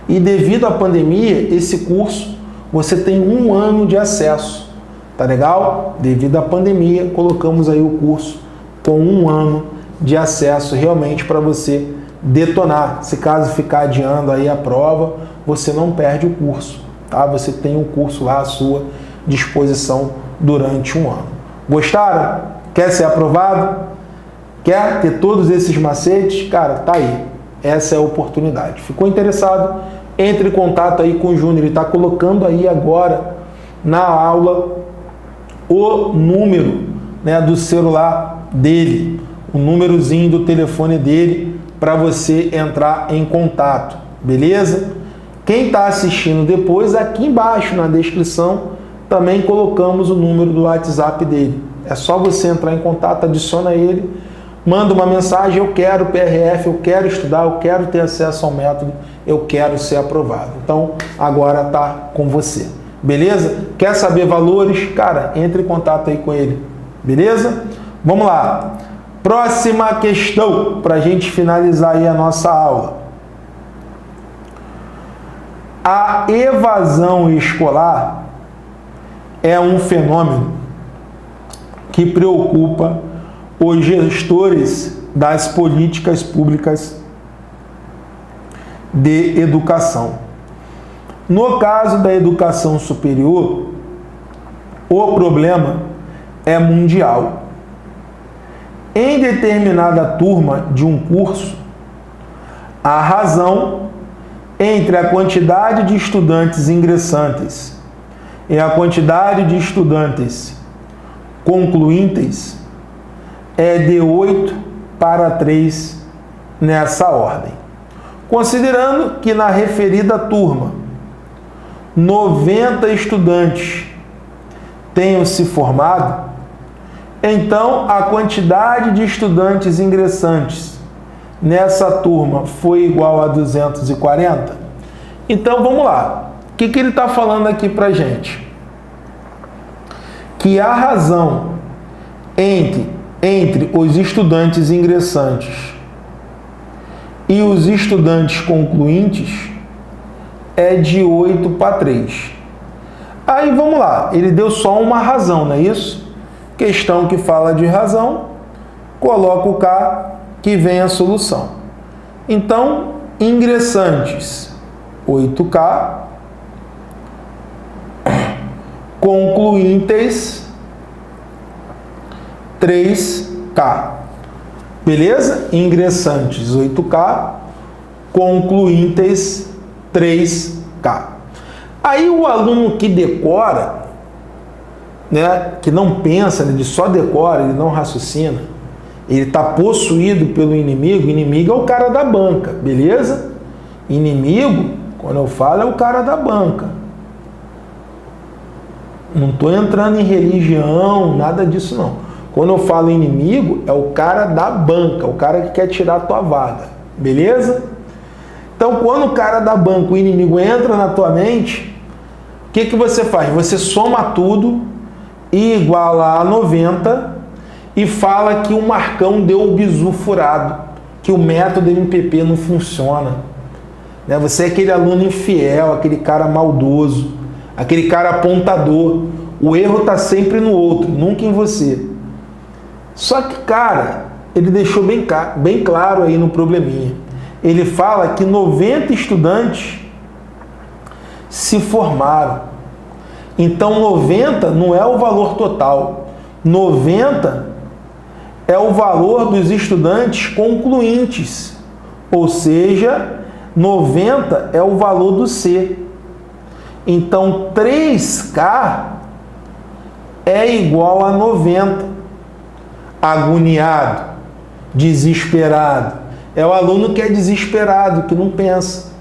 E devido à pandemia, esse curso você tem 1 ano de acesso. Tá legal? Devido à pandemia, colocamos aí o curso com 1 ano de acesso realmente para você detonar. Se caso ficar adiando aí a prova, você não perde o curso, tá? Você tem o curso lá à sua disposição durante 1 ano. Gostaram? Quer ser aprovado? Quer ter todos esses macetes? Cara, tá aí. Essa é a oportunidade. Ficou interessado? Entre em contato aí com o Júnior. Ele está colocando aí agora na aula o número, né, do celular dele, o númerozinho do telefone dele para você entrar em contato, beleza? Quem está assistindo depois, aqui embaixo na descrição, também colocamos o número do WhatsApp dele. É só você entrar em contato, adiciona ele, manda uma mensagem: eu quero PRF, eu quero estudar, eu quero ter acesso ao método, eu quero ser aprovado. Então, agora está com você. Beleza? Quer saber valores? Cara, entre em contato aí com ele. Beleza? Vamos lá. Próxima questão, para a gente finalizar aí a nossa aula. A evasão escolar é um fenômeno que preocupa os gestores das políticas públicas de educação. No caso da educação superior, o problema é mundial. Em determinada turma de um curso, a razão entre a quantidade de estudantes ingressantes e a quantidade de estudantes concluintes é de 8 para 3 nessa ordem. Considerando que na referida turma 90 estudantes tenham se formado, então a quantidade de estudantes ingressantes nessa turma foi igual a 240? Então vamos lá. O que ele está falando aqui para a gente? Que a razão entre os estudantes ingressantes e os estudantes concluintes é de 8 para 3. Aí vamos lá, ele deu só uma razão, não é isso? Questão que fala de razão, coloca o K que vem a solução. Então, ingressantes 8K, concluintes 3K. Beleza? Ingressantes 8K, concluintes 3K. Aí o aluno que decora, né, que não pensa, ele só decora, ele não raciocina, ele está possuído pelo inimigo. O inimigo é o cara da banca, beleza? Inimigo, quando eu falo, é o cara da banca. Não estou entrando em religião, nada disso não. Quando eu falo inimigo, é o cara da banca, o cara que quer tirar a tua vaga, beleza? Então, quando o cara da banca, o inimigo, entra na tua mente, o que você faz? Você soma tudo e iguala a 90 e fala que o Marcão deu o bizu furado, que o método MPP não funciona. Você é aquele aluno infiel, aquele cara maldoso, aquele cara apontador. O erro está sempre no outro, nunca em você. Só que, cara, ele deixou bem claro aí no probleminha. Ele fala que 90 estudantes se formaram. Então, 90 não é o valor total. 90 é o valor dos estudantes concluintes. Ou seja, 90 é o valor do C. Então, 3K é igual a 90. Agoniado, desesperado. É o aluno que é desesperado, que não pensa.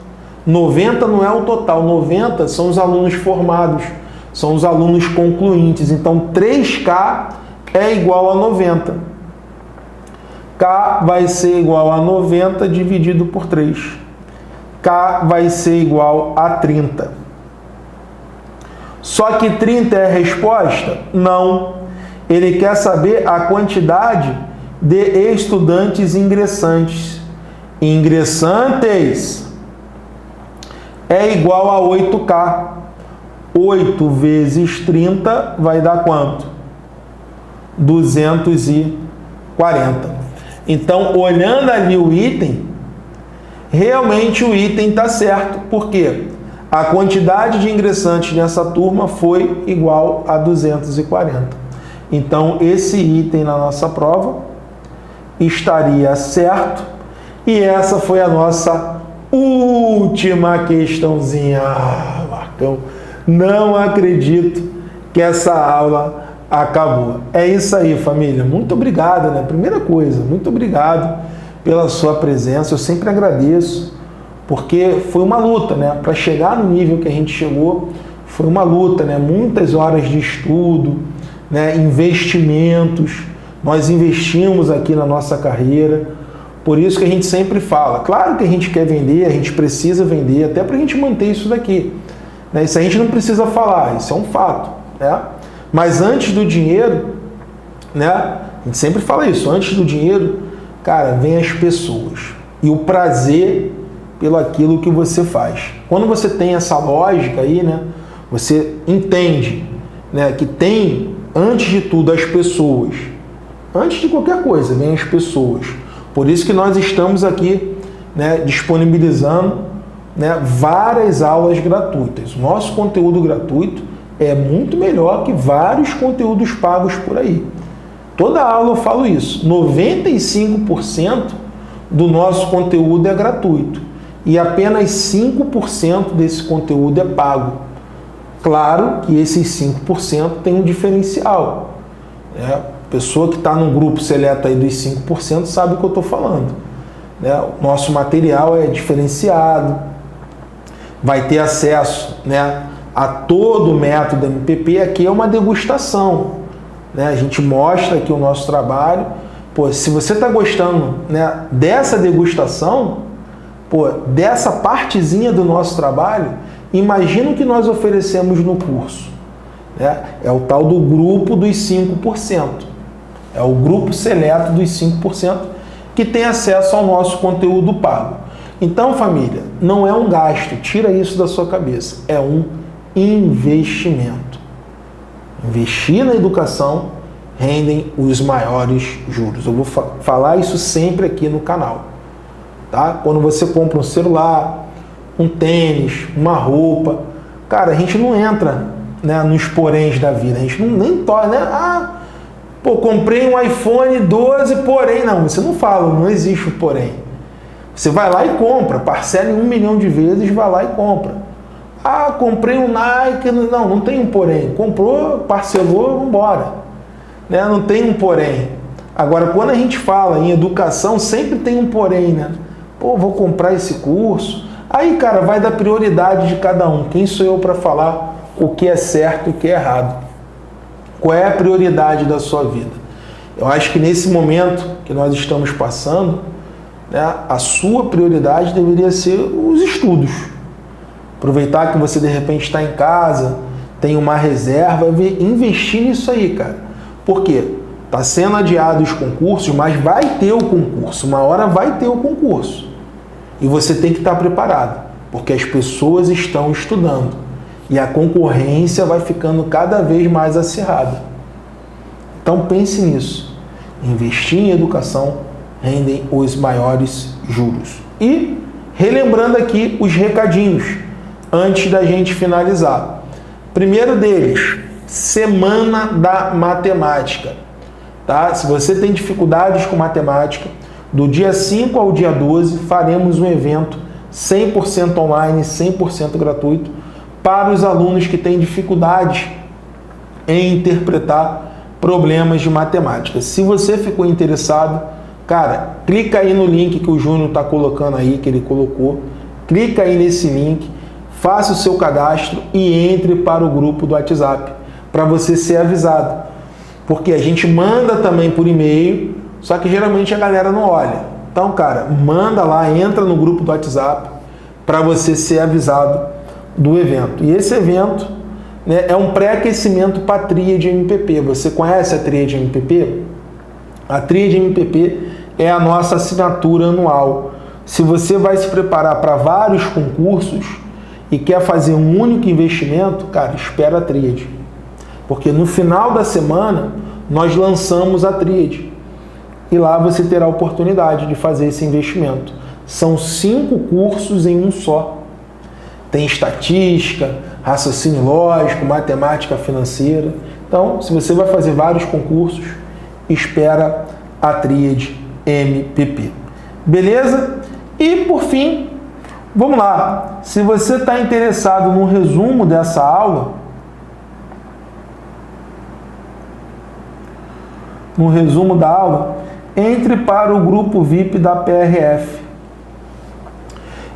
90 não é o total, 90 são os alunos formados, são os alunos concluintes. Então, 3K é igual a 90. K vai ser igual a 90 dividido por 3. K vai ser igual a 30. Só que 30 é a resposta? Não. Ele quer saber a quantidade de estudantes ingressantes. Ingressantes é igual a 8K. 8 vezes 30 vai dar quanto? 240. Então, olhando ali o item, realmente o item está certo. Por quê? A quantidade de ingressantes nessa turma foi igual a 240. Então, esse item na nossa prova estaria certo. E essa foi a nossa última questãozinha. Ah, Marcão, não acredito que essa aula acabou. É isso aí, família. Muito obrigado, né? Primeira coisa, muito obrigado pela sua presença. Eu sempre agradeço, porque foi uma luta, né? Para chegar no nível que a gente chegou, foi uma luta, né? Muitas horas de estudo, né? Investimentos. Nós investimos aqui na nossa carreira. Por isso que a gente sempre fala. Claro que a gente quer vender, a gente precisa vender, até para a gente manter isso daqui. Né? Isso a gente não precisa falar, isso é um fato. Né? Mas antes do dinheiro, né? A gente sempre fala isso, antes do dinheiro, cara, vem as pessoas. E o prazer pelo aquilo que você faz. Quando você tem essa lógica aí, né? Você entende, né? Que tem, antes de tudo, as pessoas. Antes de qualquer coisa, vem as pessoas. Por isso que nós estamos aqui, né, disponibilizando, né, várias aulas gratuitas. Nosso conteúdo gratuito é muito melhor que vários conteúdos pagos por aí. Toda aula eu falo isso. 95% do nosso conteúdo é gratuito. E apenas 5% desse conteúdo é pago. Claro que esses 5% tem um diferencial. Né? Pessoa que está no grupo seleto aí dos 5% sabe o que eu estou falando. Né? O nosso material é diferenciado, vai ter acesso, né, a todo o método MPP. Aqui é uma degustação. Né? A gente mostra aqui o nosso trabalho. Pô, se você está gostando, né, dessa degustação, pô, dessa partezinha do nosso trabalho, imagina o que nós oferecemos no curso. Né? É o tal do grupo dos 5%. É o grupo seleto dos 5% que tem acesso ao nosso conteúdo pago. Então, família, não é um gasto, tira isso da sua cabeça, é um investimento. Investir na educação rendem os maiores juros. Eu vou falar isso sempre aqui no canal. Tá? Quando você compra um celular, um tênis, uma roupa, cara, a gente não entra, né, nos poréns da vida, a gente nem torna, né? Pô, comprei um iPhone 12, porém, não, você não fala, não existe o porém. Você vai lá e compra, parcela em 1 milhão de vezes, vai lá e compra. Ah, comprei um Nike, não tem um porém. Comprou, parcelou, vamos embora. Né? Não tem um porém. Agora, quando a gente fala em educação, sempre tem um porém, né? Pô, vou comprar esse curso. Aí, cara, vai da prioridade de cada um. Quem sou eu para falar o que é certo e o que é errado? Qual é a prioridade da sua vida? Eu acho que nesse momento que nós estamos passando, né, a sua prioridade deveria ser os estudos. Aproveitar que você de repente está em casa, tem uma reserva, investir nisso aí, cara. Por quê? Está sendo adiado os concursos, mas vai ter o concurso. Uma hora vai ter o concurso. E você tem que estar preparado, porque as pessoas estão estudando. E a concorrência vai ficando cada vez mais acirrada. Então pense nisso. Investir em educação rendem os maiores juros. E relembrando aqui os recadinhos, antes da gente finalizar. Primeiro deles, Semana da Matemática. Tá? Se você tem dificuldades com matemática, do dia 5 ao dia 12, faremos um evento 100% online, 100% gratuito, para os alunos que têm dificuldades em interpretar problemas de matemática. Se você ficou interessado, cara, clica aí no link que o Júnior está colocando aí, que ele colocou. Clica aí nesse link, faça o seu cadastro e entre para o grupo do WhatsApp, para você ser avisado. Porque a gente manda também por e-mail, só que geralmente a galera não olha. Então, cara, manda lá, entra no grupo do WhatsApp, para você ser avisado do evento. E esse evento, né, é um pré-aquecimento para a Tríade MPP. Você conhece a Tríade MPP? A Tríade MPP é a nossa assinatura anual. Se você vai se preparar para vários concursos e quer fazer um único investimento, cara, espera a Tríade. Porque no final da semana nós lançamos a Tríade. E lá você terá a oportunidade de fazer esse investimento. São 5 cursos em um só. Tem estatística, raciocínio lógico, matemática financeira. Então, se você vai fazer vários concursos, espera a Tríade MPP. Beleza? E, por fim, vamos lá. Se você está interessado no resumo dessa aula, no resumo da aula, entre para o grupo VIP da PRF.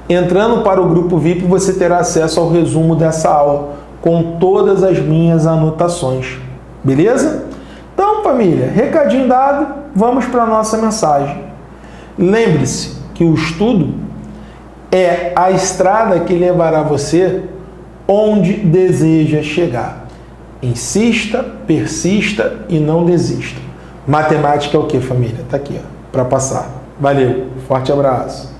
Entrando para o grupo VIP, você terá acesso ao resumo dessa aula, com todas as minhas anotações. Beleza? Então, família, recadinho dado, vamos para a nossa mensagem. Lembre-se que o estudo é a estrada que levará você onde deseja chegar. Insista, persista e não desista. Matemática é o que, família? Tá aqui, ó, para passar. Valeu, forte abraço.